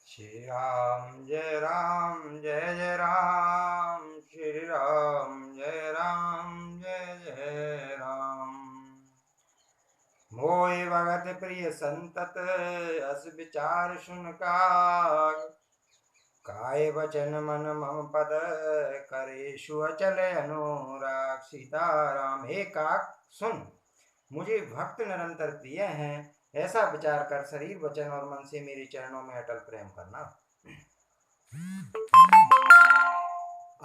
श्री राम जय राम जय जय राम, श्री राम जय राम जय जय राम। मोहि भगत प्रिय संतत अस विचार सुन का, काय वचन मन मम पद करेशु अचल अनुराग। सीताराम। हे काक सुन, मुझे भक्त निरंतर प्रिय हैं, ऐसा विचार कर शरीर वचन और मन से मेरे चरणों में अटल प्रेम करना।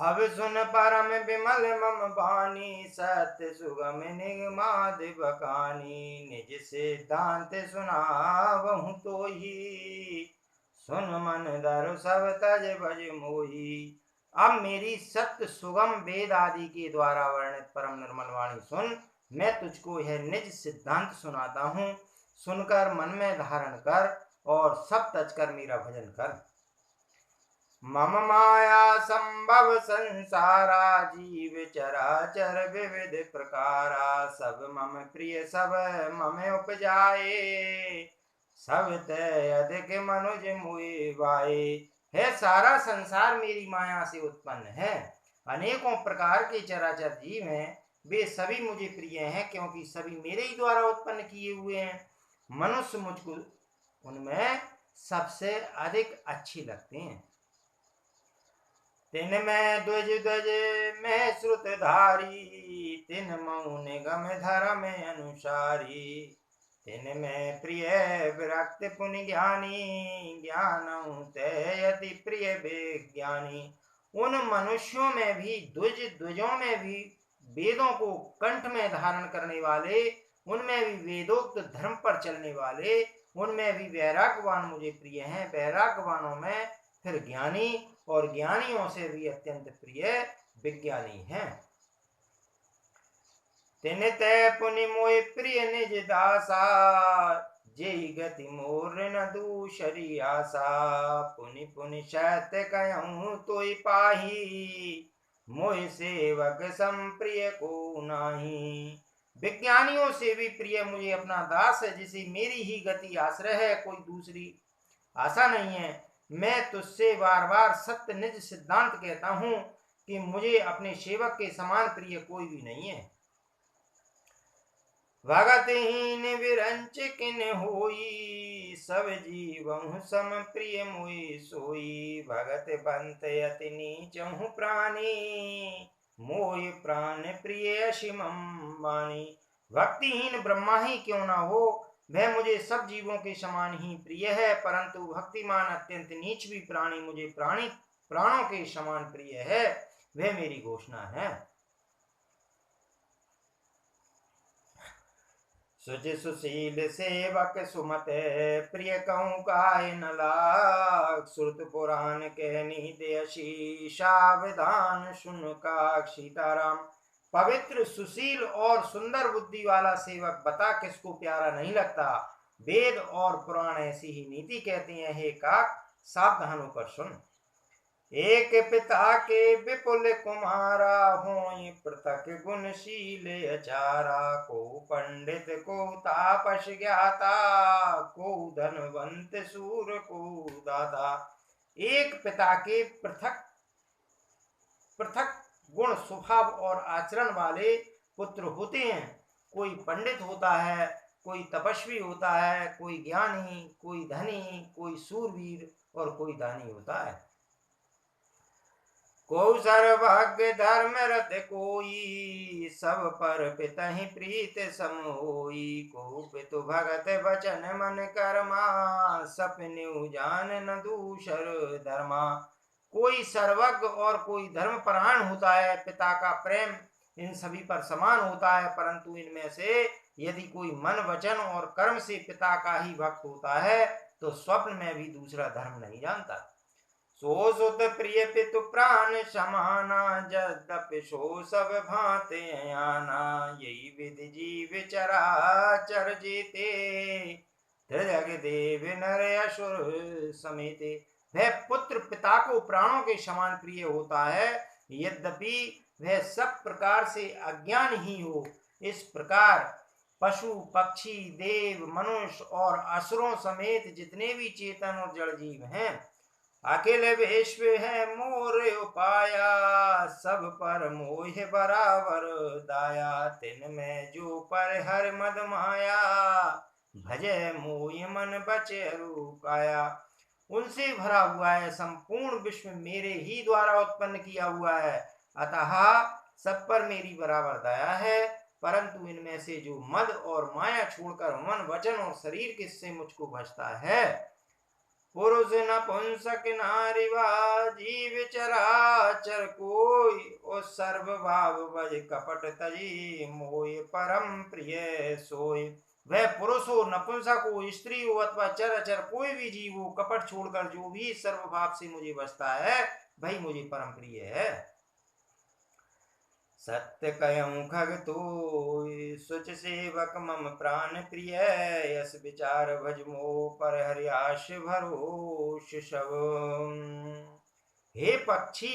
अब सुन परम विमल मम बानी, सत्य सुगम निगमाद बकानी। निज सिद्धांत सुनावहु तो ही, सुन मन धर सब तज भज मोही। अब मेरी सत्य सुगम वेद आदि के द्वारा वर्णित परम निर्मल वाणी सुन। मैं तुझको यह निज सिद्धांत सुनाता हूँ, सुनकर मन में धारण कर और सब तज कर मेरा भजन कर। मम माया संभव संसारा, जीव चराचर विविध प्रकारा। सब मम प्रिय सब मम उपजाए, सब ते अधिक मनुज मुए वाए। है सारा संसार मेरी माया से उत्पन्न है। अनेकों प्रकार के चराचर जीव हैं, वे सभी मुझे प्रिय हैं, क्योंकि सभी मेरे ही द्वारा उत्पन्न किए हुए हैं। मनुष्य मुझको उनमें सबसे अधिक अच्छी लगते हैं। तिन में द्वज द्वज में श्रुत धारी, तिन मऊ निगम धर्म अनुसारी। तिन में प्रिय विरक्त पुनि ज्ञानी, ज्ञान ते अति प्रिय विज्ञानी। उन मनुष्यों में भी द्विज, द्विजों में भी वेदों को कंठ में धारण करने वाले, उनमें भी वेदोक्त धर्म पर चलने वाले, उनमें भी वैराग्यवान मुझे प्रिय हैं। वैराग्यवानों में फिर ज्ञानी, और ज्ञानियों से भी अत्यंत प्रिय विज्ञानी हैं। तिन तै पुनि मोहि प्रिय निज दासा, जेहि गति मोर न दूसरी आशा। पुनि पुनि सत्य कहूँ तोहि पाही, मोहि सेवक सम प्रिय को नाही। विज्ञानियों से भी प्रिय मुझे अपना दास है, जिसे मेरी ही गति आश्रय है, कोई दूसरी आशा नहीं है। मैं तुझसे बार बार सत्य निज सिद्धांत कहता हूं कि मुझे अपने सेवक के समान प्रिय कोई भी नहीं है। भगतहीन विरंच किन होई, सब जीवहु सम प्रिय मोहि सोई। भगत बंत अति नीचहु प्राणी, मोहि प्राण प्रिय असीमम वाणी। भक्तिहीन ब्रह्मा ही क्यों ना हो, वह मुझे सब जीवों के समान ही प्रिय है, परंतु भक्तिमान अत्यंत नीच भी प्राणी मुझे प्राणों के समान प्रिय है। वह मेरी घोषणा है। सुचि सुशील सेवक सुमत, प्रिय कहूँ काय न लाग। श्रुत पुराण कहनी देशी, सावधान सुन काक। सीताराम। पवित्र, सुशील और सुंदर बुद्धि वाला सेवक बता किसको प्यारा नहीं लगता। वेद और पुराण ऐसी ही नीति कहते हैं। हे काक, सावधान होकर सुन। एक पिता के विपुल कुमारा, होई पृथक गुणशील अचारा। को पंडित को तापस ज्ञाता, को धनवंत सूर को दाता। एक पिता के पृथक पृथक गुण, स्वभाव और आचरण वाले पुत्र होते हैं। कोई पंडित होता है, कोई तपस्वी होता है, कोई ज्ञानी, कोई धनी, कोई सूरवीर और कोई दानी होता है। को सर्वज्ञ धर्म रत कोई, सब पर पितहि प्रीत सम होई। को पितु भगत वचन मन कर्मा, सपन्यु जान न दूसर धर्मा। कोई सर्वज्ञ और कोई धर्मपरायण होता है। पिता का प्रेम इन सभी पर समान होता है, परंतु इनमें से यदि कोई मन वचन और कर्म से पिता का ही भक्त होता है, तो स्वप्न में भी दूसरा धर्म नहीं जानता। सो सुत प्रिय पितु प्राण समाना, यद्यपि सो सब भांति आना। यही विधि जीव चराचर जेते, त्रिजग देव नर असुर समेते। वह पुत्र पिता को प्राणों के समान प्रिय होता है, यद्यपि वह सब प्रकार से अज्ञान ही हो। इस प्रकार पशु पक्षी देव मनुष्य और असुरों समेत जितने भी चेतन और जड़ जीव हैं, अखिल विश्व है मोर उपाया, सब पर मोह बराबर दाया, तिन में जो पर हर मद माया, भजे मोह मन बचे काया। उनसे भरा हुआ है, संपूर्ण विश्व मेरे ही द्वारा उत्पन्न किया हुआ है, अतः सब पर मेरी बराबर दया है। परंतु इनमें से जो मद और माया छोड़कर मन वचन और शरीर किससे मुझको भजता है, पुरुष नपुंसक नारिवा जीव चराचर कोई, ओ सर्व भाव भज कपट तजी, मोय परम प्रिय सोय। वह पुरुष हो, नपुंसक हो, स्त्री हो अथवा चराचर कोई भी जीव हो, कपट छोड़कर जो भी सर्व भाव से मुझे बसता है, वही मुझे परम प्रिय है। सत्य कहूँ खग तोय, सुच सेवक मम प्राण प्रिय, यस विचार भज मोह पर हरियाश भरोष शव। हे पक्षी,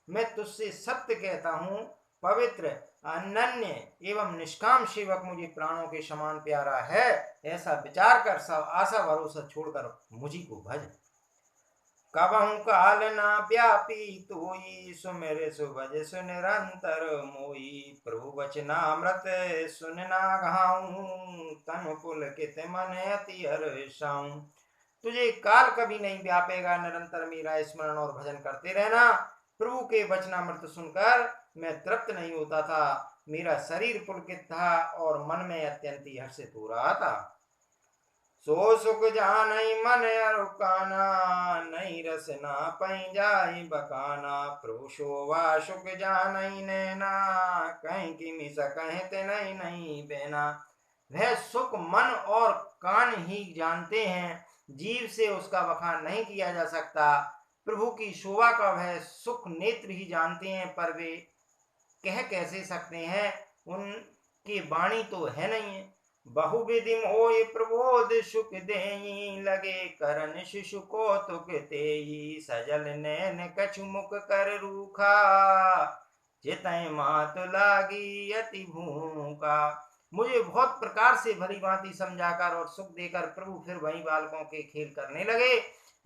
मैं तुझसे सत्य कहता हूँ, पवित्र अनन्य एवं निष्काम सेवक मुझे प्राणों के समान प्यारा है, ऐसा विचार कर सब आशा भरोसा छोड़कर मुझी को भज। कबहु काल ना व्यापी तोई, सुमिर सुभज सुन निरंतर मोई, प्रभु वचनामृत सुन ना घाऊं, तन पुलकित मन अति हर्षाऊं। तुझे काल कभी नहीं व्यापेगा, निरंतर मेरा स्मरण और भजन करते रहना। प्रभु के वचनामृत सुनकर मैं तृप्त नहीं होता था, मेरा शरीर पुलकित था और मन में अत्यंत ही हर्षित हो रहा था। सो सुख जानई मन अरुकाना, नहीं रसना पई जाई बकाना, प्रभु शोभा सुख जानई नैना, कहीं की मिस कहते नहीं नहीं बेना। वह सुख मन और कान ही जानते हैं, जीव से उसका बखान नहीं किया जा सकता। प्रभु की शोभा का वह सुख नेत्र ही जानते हैं, पर वे कह कैसे सकते हैं, उनकी वाणी तो है नहीं है। बहुविधि मोहि प्रबोध सुख देई, लगे करन शिशु को तुक तेई, सजल नैन कछु मुख कर रूखा, चितय मात लागी अति भूखा। मुझे बहुत प्रकार से भली भांति समझाकर और सुख देकर प्रभु फिर वही बालकों के खेल करने लगे।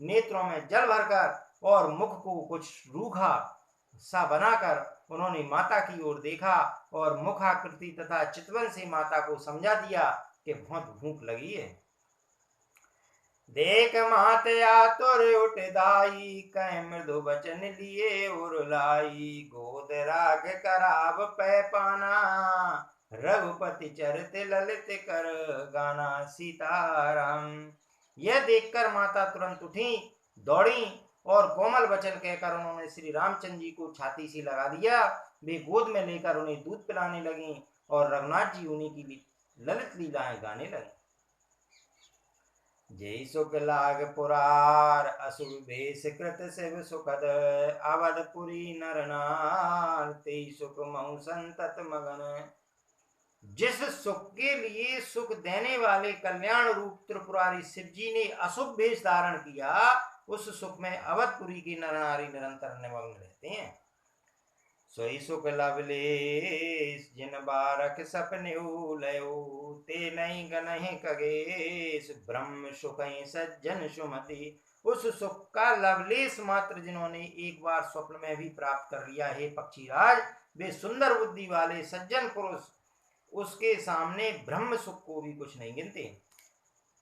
नेत्रों में जल भरकर और मुख को कुछ रूखा सा बनाकर उन्होंने माता की ओर देखा और मुखाकृति तथा चितवन से माता को समझा दिया कि बहुत भूख लगी है। देख मात आतुर उठ दाई, कह मृदु वचन लिए उरलाई, गोद राग कराब पै पाना, रघुपति चरित ललित कर गाना। सीताराम। यह देखकर माता तुरंत उठी, दौड़ी और कोमल वचन कहकर उन्होंने श्री रामचंद्र जी को छाती से लगा दिया। वे गोद में लेकर उन्हें दूध पिलाने लगी और रघुनाथ जी उन्हीं की ललित लीलाएं गाने लगे। जय सुख लाग पुरार, असुर भेष कृत शिव सुखद, अवधपुरी नर नार, तेई सुख महु संतत मगन। जिस सुख के लिए सुख देने वाले कल्याण रूप त्रिपुरारी शिव जी ने अशुभ भेष धारण किया, उस सुख में अवधपुरी की नर नारी निरंतर निमग्न रहते हैं। सोई सुख लवलेश, जिन बारक सपने लयो, ते नहीं गनहि कगेश, ब्रह्म सुख सज्जन सुमति। उस सुख का लवलेश मात्र जिन्होंने एक बार स्वप्न में भी प्राप्त कर लिया, हे पक्षीराज, वे सुंदर बुद्धि वाले सज्जन पुरुष उसके सामने ब्रह्म सुख को भी कुछ नहीं गिनते।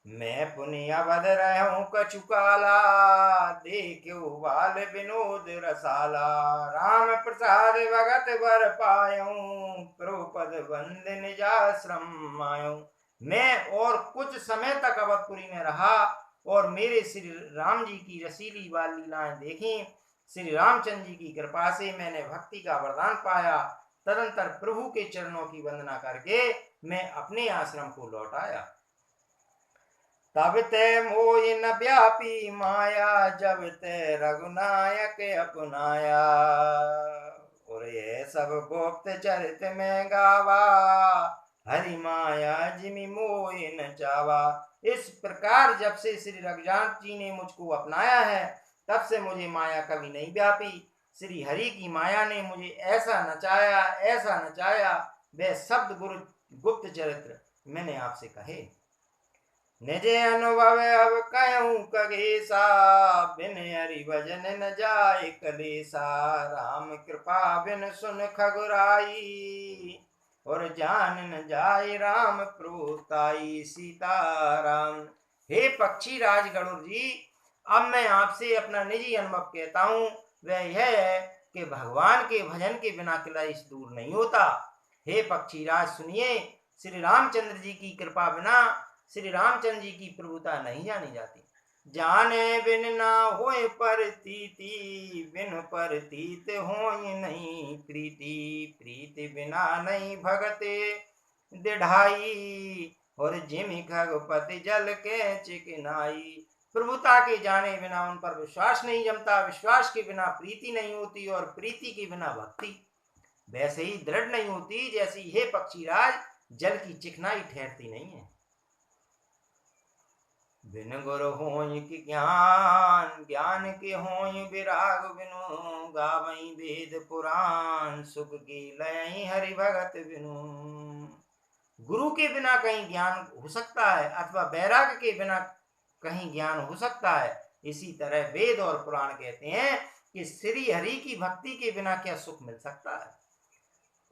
मैं पुनिया बद रहूं कछु काला, देखो बाल विनोद रसाला, राम प्रसाद भगत बर पायूं, प्रोपद बंद निजाश्रम आयूं। मैं और कुछ समय तक अवधपुरी में रहा और मेरे श्री राम जी की रसीली बाल लीलाएं देखी। श्री रामचंद्र जी की कृपा से मैंने भक्ति का वरदान पाया। तदंतर प्रभु के चरणों की वंदना करके मैं अपने आश्रम को लौट आया। तब ते मोह न व्यापी माया, जब ते रघुनायक अपनाया, और ये सब गुप्त चरित में गावा, हरि माया जिमि मोह न चावा। इस प्रकार जब से श्री रघुनाथ जी ने मुझको अपनाया है, तब से मुझे माया कभी नहीं व्यापी। श्री हरि की माया ने मुझे ऐसा नचाया, वे शब्द गुरु गुप्त चरित्र मैंने आपसे कहे। निज अनुभव अब कहूँ कगेसा, बिन हरि भजन न जाय कलेसा। राम कृपा बिन सुन खगुराई, और जान न जाय राम प्रोताई। सीताराम। हे पक्षी राज गरुड़ जी, अब मैं आपसे अपना निजी अनुभव कहता हूँ। वह यह है कि भगवान के भजन के बिना क्लेश दूर नहीं होता। हे पक्षी राज सुनिए, श्री रामचंद्र जी की कृपा बिना श्री रामचंद्र जी की प्रभुता नहीं जानी जाती। जाने बिन ना होए परतीति, बिन परतीत होए नहीं प्रीति। प्रीति बिना नहीं भगते दिढ़ाई, और जिमि खगपति जल के चिकनाई। प्रभुता के जाने बिना उन पर विश्वास नहीं जमता, विश्वास के बिना प्रीति नहीं होती, और प्रीति के बिना भक्ति वैसे ही दृढ़ नहीं होती जैसी हे पक्षीराज जल की चिकनाई ठहरती नहीं है। बिन गुरु होय कि ज्ञान, ज्ञान के होय विराग। बिनु गावई वेद पुराण, सुख की लय हरि भगत बिनु। गुरु के बिना कहीं ज्ञान हो सकता है, अथवा वैराग के बिना कहीं ज्ञान हो सकता है। इसी तरह वेद और पुराण कहते हैं कि श्री हरि की भक्ति के बिना क्या सुख मिल सकता है।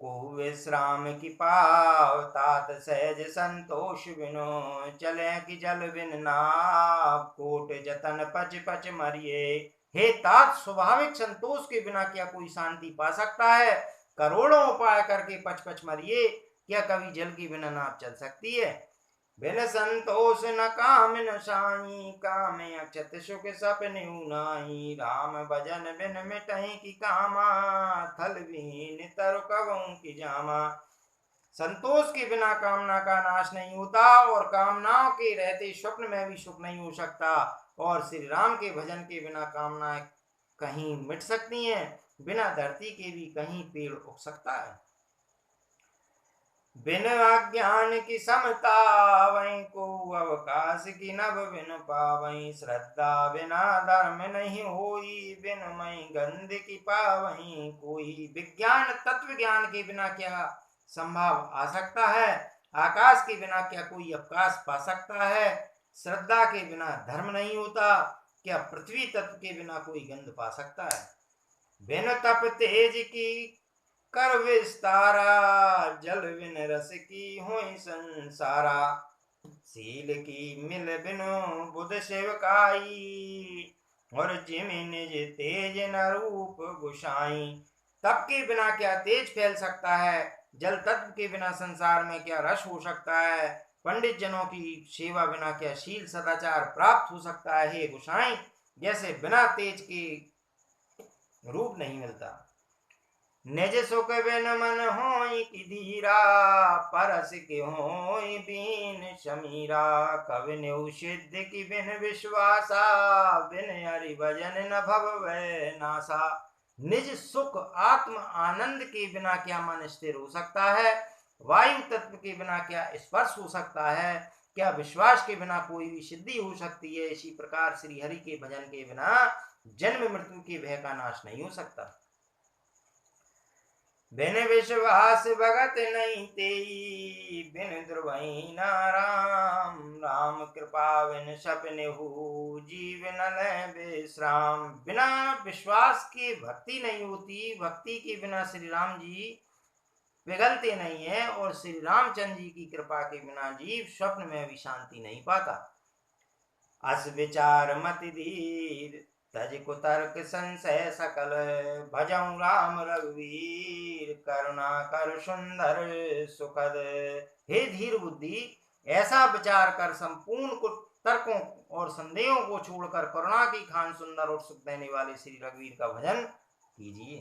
को विश्राम की पाव, तात सहज संतोष बिनु। चले कि जल बिन नाव, कोट जतन पच पच मरिए। हे तात, स्वाभाविक संतोष के बिना क्या कोई शांति पा सकता है। करोड़ों उपाय करके पच पच मरिए, क्या कभी जल के बिना नाव चल सकती है। बिन संतोष न काम न साई, काम अक्षत सुख सपने नाई। राम भजन बिन मिटहि की कामा, थल विहीन तरु कबहु की जामा। संतोष के बिना कामना का नाश नहीं होता, और कामनाओं के रहते स्वप्न में भी सुख नहीं हो सकता। और श्री राम के भजन के बिना कामनाएं कहीं मिट सकती हैं, बिना धरती के भी कहीं पेड़ उग सकता है। बिन अज्ञान की समता, वहीं को अवकाश की नभ बिन पावहीं। श्रद्धा बिना धर्म नहीं होई, बिन मई गंध की पावहीं कोई। विज्ञान तत्व ज्ञान के बिना क्या संभव आ सकता है। आकाश के बिना क्या कोई अवकाश पा सकता है। श्रद्धा के बिना धर्म नहीं होता, क्या पृथ्वी तत्व के बिना कोई गंध पा सकता है। बिन तप तेज की कर विस्तारा, जल बिन रस की होई संसारा। सील की मिल बिनु बुध सेवकाई, और जिमि निज तेज न रूप गुसाई। तप के बिना क्या तेज फैल सकता है। जल तत्व के बिना संसार में क्या रस हो सकता है। पंडित जनों की सेवा बिना क्या शील सदाचार प्राप्त हो सकता है। हे गुसाई, जैसे बिना तेज के रूप नहीं मिलता। निज सुख बिन मन होई कि धीरा, परस के होई बीन समीरा। कवि नेउ सिद्ध की बिन विश्वासा, बिन हरि भजन न भवै नासा। निज सुख आत्म आनंद के बिना क्या मन स्थिर हो सकता है। वायु तत्व के बिना क्या स्पर्श हो सकता है। क्या विश्वास के बिना कोई भी सिद्धि हो सकती है। इसी प्रकार श्री हरि के भजन के बिना जन्म मृत्यु के भय का नाश नहीं हो सकता। बिन विश्वास भगत नहीं तेई, बिन द्रुवहि न राम। राम कृपा बिन सपने हो, जीवन विश्राम। बिना विश्वास के भक्ति नहीं होती, भक्ति के बिना श्री राम जी पिघलते नहीं है, और श्री रामचंद्र जी की कृपा के बिना जीव स्वप्न में भी शांति नहीं पाता। अस विचार मत धीर, तज कुतर्क संशय सकल। भजऊं राम रघुवीर, करुणा कर सुंदर सुखद। हे धीर बुद्धि, ऐसा विचार कर संपूर्ण तर्कों और संदेहों को छोड़कर करुणा की खान सुंदर और सुख देने वाले श्री रघुवीर का भजन कीजिए।